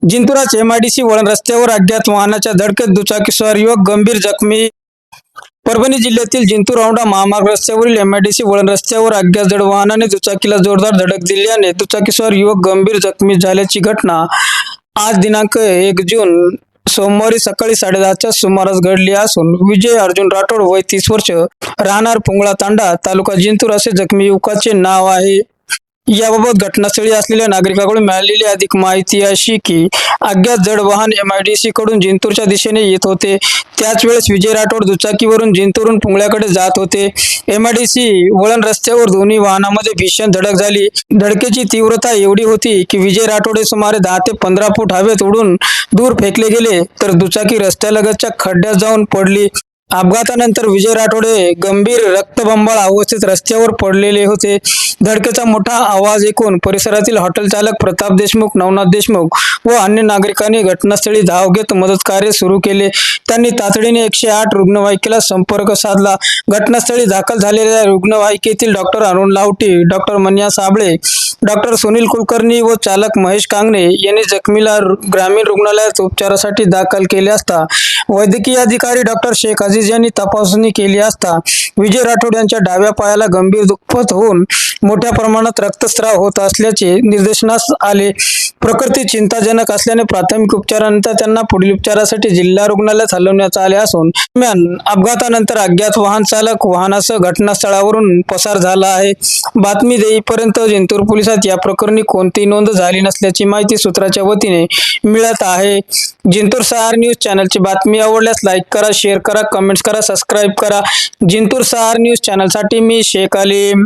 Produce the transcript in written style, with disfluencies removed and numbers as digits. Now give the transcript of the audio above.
जिंतूरात MIDC वळण रस्त्यावर अज्ञात वाहनाच्या धडकेत दुचाकीस्वार युवक गंभीर जखमी. परभणी जिल्ह्यातील जिंतूर औंढा महामार्ग रस्त्यावरील एमआयडीसी वळण रस्त्यावर अज्ञात जड वाहनाने दुचाकीला जोरदार धडक दिल्याने दुचाकीस्वार युवक गंभीर जखमी झाल्याची घटना आज दिनांक 1 जून सोमवारी सकाळी 10:30च्या सुमारास घडली असून विजय अर्जुन राठोड वय 30 वर्ष राहणार पुंगळा तांडा तालुका जिंतूर असे जखमी युवकाचे नाव आहे. याबाबत घटनास्थळी असलेल्या नागरिकांकडून मिळालेली अधिक माहिती अशी की अज्ञात जड वाहन एमआयडीसी कडून जिंतूरच्या दिशेने येत होते. त्याच वेळेस विजय राठोड दुचाकीवरून जिंतूरहून पुंगळ्याकडे जात होते. एमआयडीसी वळण रस्त्यावर दोन्ही वाहनांमध्ये भीषण धडक झाली. धडकेची तीव्रता एवढी होती की विजय राठोड सुमारे 10 ते 15 फूट हवेत उडून दूर फेकले गेले तर दुचाकी रस्त्यालगतच्या खड्ड्यात जाऊन पडली. अपघातानंतर विजय राठोडे गंभीर रक्तबंबाळ अवस्थेत रस्त्यावर पडलेले होते. धडकेचा मोठा आवाज ऐकून परिसरातील हॉटेल चालक प्रताप देशमुख, नवनाथ देशमुख व अन्य नागरिकांनी घटनास्थळी धाव घेत मदत कार्य सुरू केले. त्यांनी तातडीने 108 रुग्णवाहिकेला संपर्क साधला. घटनास्थळी दाखल झालेल्या रुग्णवाहिकेतील doctor Arun Lavti, doctor Manya Sabale, doctor Sunil Kulkarni व चालक महेश कांगणे यांनी जखमीला ग्रामीण रुग्णालयात उपचारासाठी दाखल केले असता वैद्यकीय अधिकारी डॉक्टर शेख अजीज यांनी तपासणी केली असता विजय राठोड यांच्या डाव्या पायाला गंभीर दुखापत होऊन मोठ्या प्रमाणात रक्तस्राव होत असल्याचे निदर्शनास आले. प्रकृती चिंताजनक असल्याने प्राथमिक उपचारानंतर त्यांना पुढील उपचारासाठी जिल्हा रुग्णालयात हलवण्यात आले असून दरम्यान अपघातानंतर अज्ञात वाहन चालक वाहनासह घटनास्थळावरून पसार झाला आहे. बातमी देईपर्यंत जिंतूर पोलिसात या प्रकरणी कोणतीही नोंद झाली नसल्याची माहिती सूत्राच्या वतीने मिळत आहे. जिंतूर सहार न्यूज चॅनलची बातमी आवडल्यास लाईक करा, शेअर करा, कमेंट्स करा, सबस्क्राईब करा. जिंतूर सहार न्यूज चॅनलसाठी मी शेख अलीम.